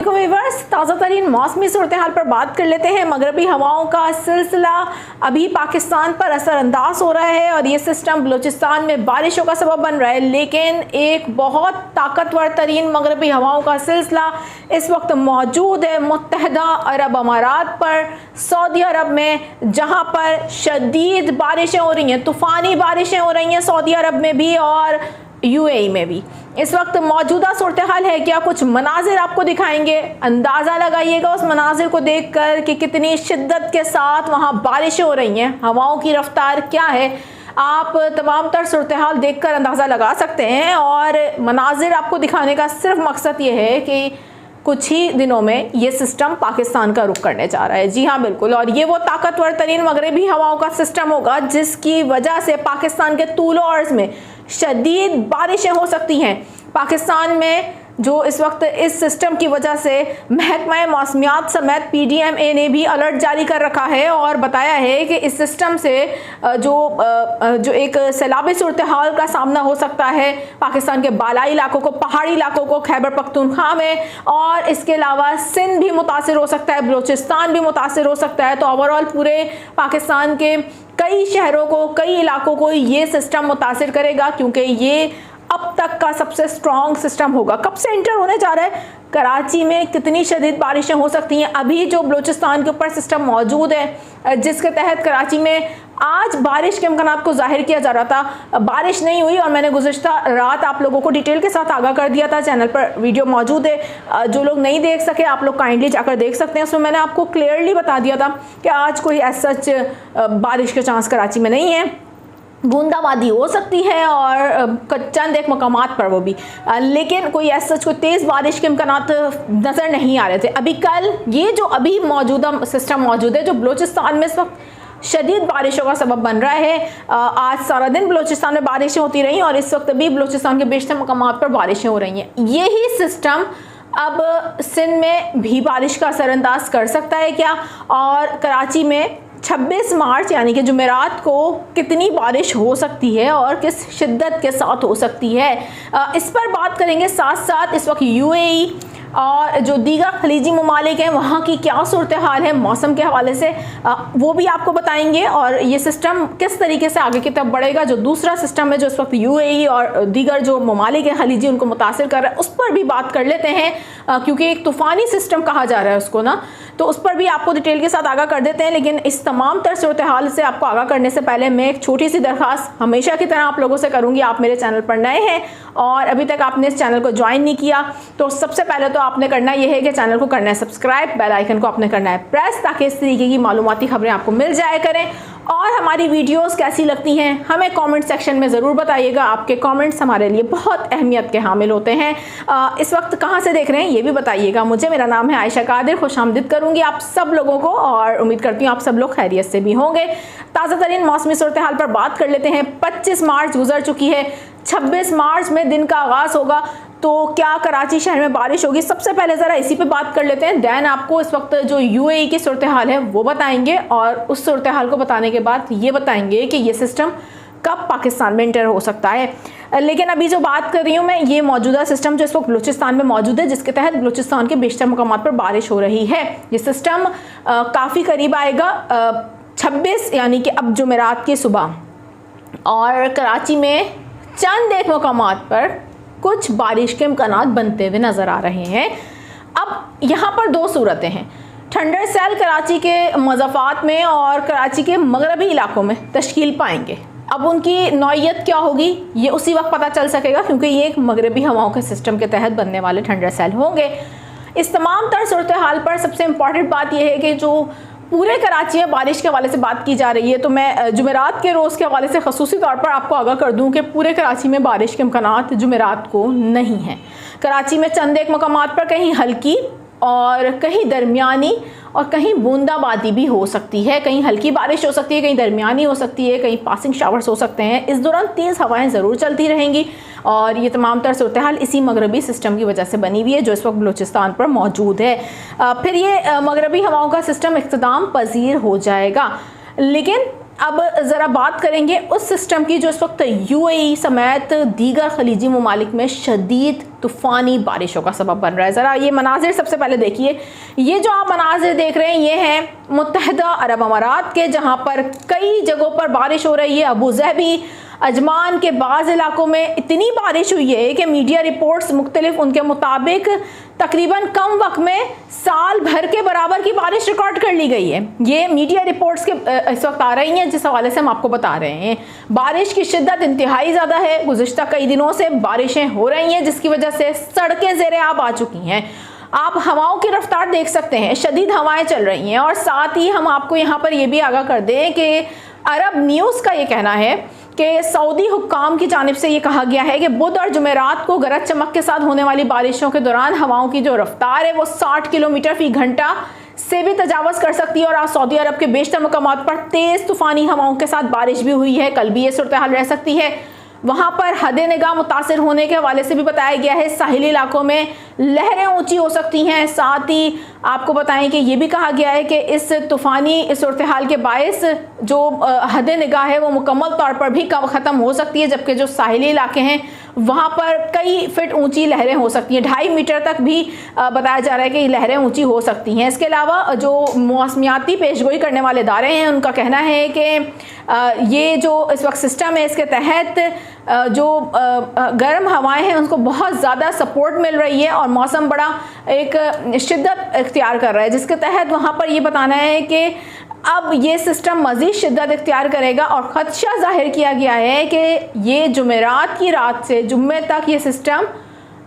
Viewers, ताज़ा तरीन मौसमी सूरत हाल पर बात कर लेते हैं। मगरबी हवाओं का सिलसिला अभी पाकिस्तान पर असरअंदाज हो रहा है और ये सिस्टम बलूचिस्तान में बारिशों का सबब बन रहा है, लेकिन एक बहुत ताकतवर तरीन मगरबी हवाओं का सिलसिला इस वक्त मौजूद है मुत्तहदा अरब अमारात पर, सऊदी अरब में, जहाँ पर शदीद बारिशें हो रही हैं, तूफ़ानी बारिशें हो रही हैं सऊदी अरब में भी और यूएई में भी। इस वक्त मौजूदा सूरत हाल है क्या, कुछ मनाजिर आपको दिखाएंगे, अंदाज़ा लगाइएगा उस मनाजिर को देखकर कि कितनी शिद्दत के साथ वहाँ बारिशें हो रही हैं, हवाओं की रफ्तार क्या है। आप तमाम तर सूरत हाल देख कर अंदाज़ा लगा सकते हैं और मनाजिर आपको दिखाने का सिर्फ मकसद ये है कि कुछ ही दिनों में ये सिस्टम पाकिस्तान का रुख करने जा रहा है। जी हाँ, बिल्कुल। और ये वो ताकतवर तरीन मगरबी हवाओं का सिस्टम होगा जिसकी वजह से पाकिस्तान के तूल और अर्ज़ में शदीद बारिशें हो सकती हैं। पाकिस्तान में जो इस वक्त इस सिस्टम की वजह से महकमा मौसमियात समेत PDMA ने भी अलर्ट जारी कर रखा है और बताया है कि इस सिस्टम से जो एक सैलाबी सूरत हाल का सामना हो सकता है पाकिस्तान के बालाई इलाकों को, पहाड़ी इलाकों को, खैबर पख्तूनख्वा में, और इसके अलावा सिंध भी मुतासिर हो सकता है, बलूचिस्तान भी मुतासिर हो सकता है। तो ओवरऑल पूरे पाकिस्तान के कई शहरों को, कई इलाकों को ये सिस्टम मुतासिर करेगा, क्योंकि ये अब तक का सबसे स्ट्रॉन्ग सिस्टम होगा। कब से एंटर होने जा रहा है, कराची में कितनी शदीद बारिशें हो सकती हैं। अभी जो बलूचिस्तान के ऊपर सिस्टम मौजूद है जिसके तहत कराची में आज बारिश के इम्कानात को जाहिर किया जा रहा था, बारिश नहीं हुई और मैंने गुज़िश्ता रात आप लोगों को डिटेल के साथ आगाह कर दिया था। चैनल पर वीडियो मौजूद है, जो लोग नहीं देख सके आप लोग काइंडली जाकर देख सकते हैं। उसमें मैंने आपको क्लियरली बता दिया था कि आज कोई एज सच बारिश के चांस कराची में नहीं है। बूंदाबांदी हो सकती है और चंद एक मकामात पर वो भी, लेकिन कोई ऐसा कोई तेज़ बारिश के इम्कानात नज़र नहीं आ रहे थे। अभी कल ये जो अभी मौजूदा सिस्टम मौजूद है जो बलूचिस्तान में इस वक्त शदीद बारिशों का सबब बन रहा है, आज सारा दिन बलूचिस्तान में बारिशें होती रहीं और इस वक्त भी बलूचिस्तान के बेशतर मकामात पर बारिशें हो रही हैं। यही सिस्टम अब सिंध में भी बारिश का असरअंदाज कर सकता है क्या, और कराची में 26 मार्च यानी कि जुमेरात को कितनी बारिश हो सकती है और किस शिद्दत के साथ हो सकती है, इस पर बात करेंगे। साथ साथ इस वक्त UAE और जो दीगर खलीजी ममालिक हैं वहाँ की क्या सूरत हाल है मौसम के हवाले से, वो भी आपको बताएंगे। और ये सिस्टम किस तरीके से आगे की तरफ बढ़ेगा, जो दूसरा सिस्टम है जो इस वक्त UAE और दीगर जो ममालिक हैं खलीजी उनको मुतासिर कर रहा है, उस पर भी बात कर लेते हैं, क्योंकि एक तूफ़ानी सिस्टम कहा जा रहा है उसको ना, तो उस पर भी आपको डिटेल के साथ आगाह कर देते हैं। लेकिन इस तमाम तर सूरत हाल से आपको आगाह करने से पहले मैं एक छोटी सी दरख्वास्त हमेशा की तरह आप लोगों से करूँगी। आप मेरे चैनल पर नए हैं और अभी तक आपने इस चैनल को ज्वाइन नहीं किया, तो सबसे पहले तो आपने करना यह है कि चैनल को करना है सब्सक्राइब, बेल आइकन को आपने करना है प्रेस, ताकि इस तरीके की मालूमाती खबरें आपको मिल जाया करें। और हमारी वीडियोस कैसी लगती हैं हमें कमेंट सेक्शन में ज़रूर बताइएगा। आपके कमेंट्स हमारे लिए बहुत अहमियत के हामिल होते हैं। इस वक्त कहाँ से देख रहे हैं ये भी बताइएगा मुझे। मेरा नाम है आयशा कादिर, खुशामदीद करूँगी आप सब लोगों को और उम्मीद करती हूँ आप सब लोग खैरियत से भी होंगे। ताज़ा तरीन मौसमी सूरत हाल पर बात कर लेते हैं। 25 मार्च गुजर चुकी है, 26 मार्च में दिन का आगाज़ होगा, तो क्या कराची शहर में बारिश होगी, सबसे पहले ज़रा इसी पे बात कर लेते हैं। दैन आपको इस वक्त जो UAE की सूरत हाल है वो बताएंगे और उस सूरत हाल को बताने के बाद ये बताएंगे कि ये सिस्टम कब पाकिस्तान में इंटर हो सकता है। लेकिन अभी जो बात कर रही हूँ मैं, ये मौजूदा सिस्टम जो इस वक्त बलूचिस्तान में मौजूद है जिसके तहत बलूचिस्तान के बेशतर मकामात पर बारिश हो रही है। ये सिस्टम काफ़ी करीब आएगा 26 यानी कि अब जुमेरात की सुबह, और कराची में चंद एक मकामात पर कुछ बारिश के इम्कानात बनते हुए नज़र आ रहे हैं। अब यहाँ पर दो सूरतें हैं, थंडर सेल कराची के मज़ाफ़ात में और कराची के मगरबी इलाकों में तश्कील पाएंगे। अब उनकी नौइयत क्या होगी ये उसी वक्त पता चल सकेगा, क्योंकि ये एक मगरबी हवाओं के सिस्टम के तहत बनने वाले थंडर सेल होंगे। इस तमाम तर सूरत हाल पर सबसे इम्पॉर्टेंट बात यह है कि जो पूरे कराची में बारिश के हवाले से बात की जा रही है, तो मैं जुमेरात के रोज़ के हवाले से खसूसी तौर पर आपको आगाह कर दूं कि पूरे कराची में बारिश के इम्कानात जुमेरात को नहीं हैं। कराची में चंद एक मकामात पर कहीं हल्की और कहीं दरमियानी और कहीं बूंदाबांदी भी हो सकती है, कहीं हल्की बारिश हो सकती है, कहीं दरमियानी हो सकती है, कहीं पासिंग शावर्स हो सकते हैं। इस दौरान तेज़ हवाएं ज़रूर चलती रहेंगी और ये तमाम तर सूरत हाल इसी मगरबी सिस्टम की वजह से बनी हुई है जो इस वक्त बलूचिस्तान पर मौजूद है। फिर ये मगरबी हवाओं का सिस्टम इख्तिताम पजीर हो जाएगा, लेकिन अब ज़रा बात करेंगे उस सिस्टम की जो इस वक्त यूएई समेत दीगर खलीजी ममालिक में शदीद तूफ़ानी बारिशों का सबब बन रहा है। ज़रा ये मनाजिर सबसे पहले देखिए। ये जो आप मनाजिर देख रहे हैं ये हैं मुत्तहिदा अरब अमारात के, जहाँ पर कई जगहों पर बारिश हो रही है। अबू ज़हबी, अजमान के बाज़ इलाकों में इतनी बारिश हुई है कि मीडिया रिपोर्ट्स मुख्तलिफ उनके मुताबिक तकरीबन कम वक्त में साल भर के बराबर की बारिश रिकॉर्ड कर ली गई है। ये मीडिया रिपोर्ट्स के इस वक्त आ रही हैं, जिस हवाले से हम आपको बता रहे हैं। बारिश की शिद्दत इंतहाई ज़्यादा है। गुज़िश्ता कई दिनों से बारिशें हो रही हैं, जिसकी वजह से सड़कें ज़ेरे आब आ चुकी हैं। आप हवाओं की रफ्तार देख सकते हैं, शदीद हवाएं चल रही हैं। और साथ ही हम आपको यहाँ पर यह भी आगाह कर दें कि अरब न्यूज़ का ये कहना है कि सऊदी हुक्काम की जानिब से ये कहा गया है कि बुध और जुमेरात को गरज चमक के साथ होने वाली बारिशों के दौरान हवाओं की जो रफ्तार है वो 60 किलोमीटर फी घंटा से भी तजावज़ कर सकती है। और आज सऊदी अरब के बेशतर मकामात पर तेज़ तूफ़ानी हवाओं के साथ बारिश भी हुई है। कल भी ये सूरत हाल रह सकती है। वहाँ पर हद निगाह मुतासिर होने के हवाले से भी बताया गया है। साहिली इलाकों में लहरें ऊंची हो सकती हैं। साथ ही आपको बताएं कि ये भी कहा गया है कि इस तूफ़ानी सूरत हाल के बायस जो हद निगाह है वो मुकम्मल तौर पर भी ख़त्म हो सकती है, जबकि जो साहिली इलाके हैं वहाँ पर कई फिट ऊंची लहरें हो सकती हैं। 2.5 मीटर तक भी बताया जा रहा है कि लहरें ऊंची हो सकती हैं। इसके अलावा जो मौसमियाती पेशगोई करने वाले इदारे हैं उनका कहना है कि ये जो इस वक्त सिस्टम है इसके तहत जो गर्म हवाएं हैं उनको बहुत ज़्यादा सपोर्ट मिल रही है और मौसम बड़ा एक शिद्दत इख्तियार कर रहा है, जिसके तहत वहाँ पर ये बताना है कि अब ये सिस्टम मज़ीद शिद्दत इख्तियार करेगा। और ख़दशा ज़ाहिर किया गया है कि ये जुमेरात की रात से जुम्मे तक ये सिस्टम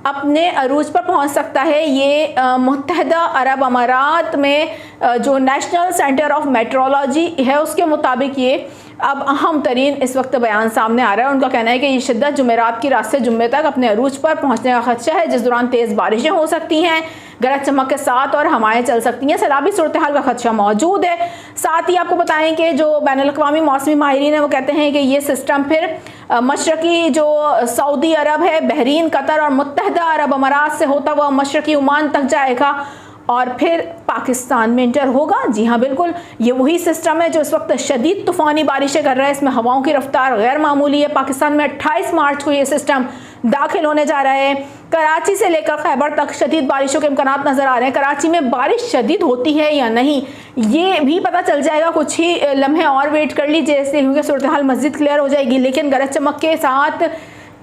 अपने अरूज पर पहुंच सकता है। ये मुत्तहिदा अरब अमारात में जो नेशनल सेंटर ऑफ मेट्रोलॉजी है उसके मुताबिक ये अब अहम तरीन इस वक्त बयान सामने आ रहा है। उनका कहना है कि ये शिद्दत जुमेरात की रात से जुम्मे तक अपने अरूज पर पहुंचने का खदशा है, जिस दौरान तेज़ बारिशें हो सकती हैं, गरज चमक के साथ और हवाएं चल सकती हैं। सैलाबी सूरत हाल का खदशा मौजूद है। साथ ही आपको बताएं कि जो बैनुल-अक़वामी मौसमी माहिरीन है वो कहते हैं कि ये सिस्टम फिर मशरकी जो सऊदी अरब है, बहरीन, कतर और मुत्तहिदा अरब अमारात से होता हुआ मशरकी ओमान तक जाएगा और फिर पाकिस्तान में इंटर होगा। जी हाँ, बिल्कुल ये वही सिस्टम है जो इस वक्त शदीद तूफ़ानी बारिशें कर रहा है। इसमें हवाओं की रफ्तार गैर मामूली है। पाकिस्तान में 28 मार्च को ये सिस्टम दाखिल होने जा रहा है। कराची से लेकर खैबर तक शदीद बारिशों के इम्कानात नज़र आ रहे हैं। कराची में बारिश शदीद होती है या नहीं ये भी पता चल जाएगा, कुछ ही लम्हे और वेट कर लीजिए इसलिए, क्योंकि सूरत हाल मज़ीद क्लियर हो जाएगी। लेकिन गरज चमक के साथ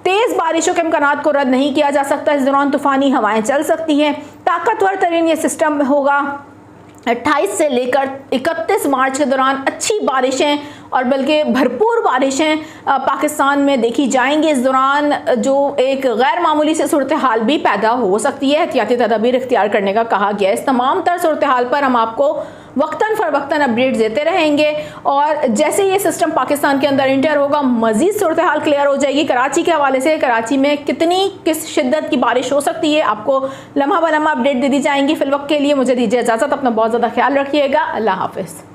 तेज़ बारिशों के इम्कानात को रद्द नहीं किया जा सकता। इस दौरान तूफ़ानी हवाएं चल सकती हैं। ताकतवर तरीन ये सिस्टम होगा। 28 से लेकर 31 मार्च के दौरान अच्छी बारिशें और बल्कि भरपूर बारिशें पाकिस्तान में देखी जाएंगी। इस दौरान जो एक गैर मामूली से सूरत हाल भी पैदा हो सकती है। एहतियाती तदाबीर इख्तियार करने का कहा गया है। इस तमाम तर सूरत हाल पर हम आपको वक्तन फ़वक्तन अपडेट्स देते रहेंगे और जैसे ये सिस्टम पाकिस्तान के अंदर इंटर होगा मज़ीद सूरत हाल क्लियर हो जाएगी। कराची के हवाले से कराची में किस शिद्दत की बारिश हो सकती है आपको लम्हा ब लम्हा अपडेट दे दी जाएंगी। फिलवक्त के लिए मुझे दीजिए इजाज़त। अपना बहुत ज़्यादा ख्याल रखिएगा। अल्लाह हाफ़िज़।